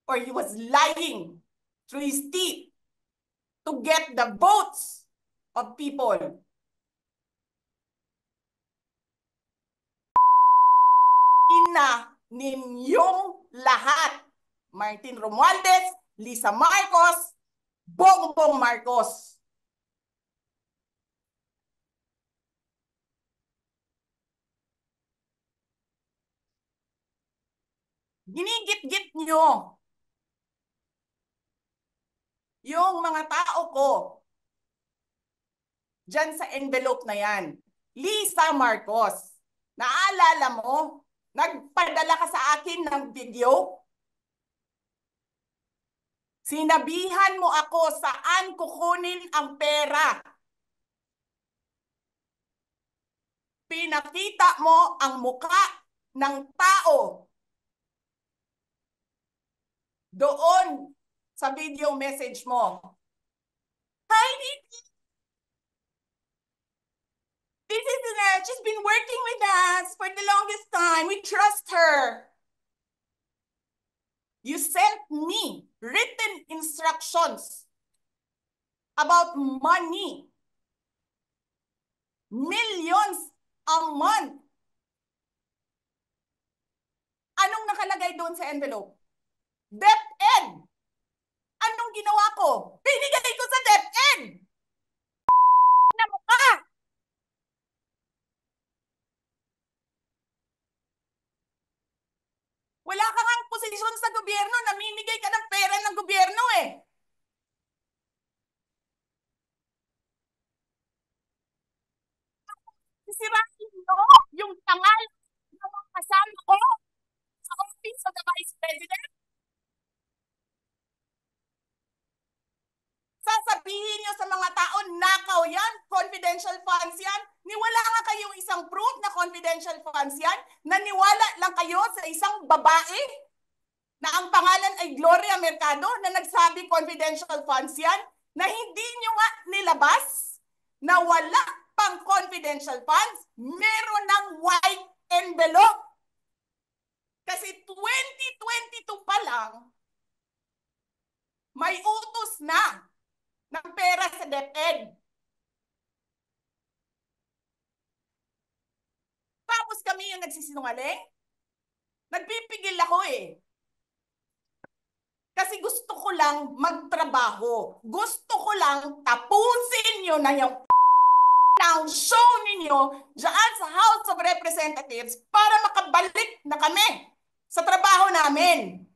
or he was lying through his teeth to get the votes of people. Ina ninyong lahat. Martin Romualdez, Lisa Marcos, Bongbong Marcos. Ginigit-git nyo yung mga tao ko dyan sa envelope na yan. Lisa Marcos, naalala mo? Nagpadala ka sa akin ng video? Sinabihan mo ako saan kukunin ang pera. Pinakita mo ang muka ng tao doon sa video message mo. Hi, Nikki. This is she's been working with us for the longest time. We trust her. You sent me written instructions about money. Millions a month. Anong nakalagay doon sa envelope? DepEd. Anong ginawa ko? Binigay ko sa DepEd. Na mukha. Wala ka ngang posisyon sa gobyerno, namimigay ka ng pera ng gobyerno eh. Sisirain mo yung tangal ng mga kasama ko sa Office of the Vice President. Sasabihin nyo sa mga tao, nakaw yan, confidential funds yan. Niwala nga kayong isang proof na confidential funds yan. Naniwala lang kayo sa isang babae na ang pangalan ay Gloria Mercado na nagsabi confidential funds yan, na hindi nyo nga nilabas na wala pang confidential funds, meron ng white envelope. Kasi 2022 pa lang, may utos na ng pera sa DepEd. Tapos kami yung nagsisinungaling? Nagpipigil ako eh. Kasi gusto ko lang magtrabaho. Gusto ko lang tapusin nyo na yung show ninyo dyan sa House of Representatives para makabalik na kami sa trabaho namin.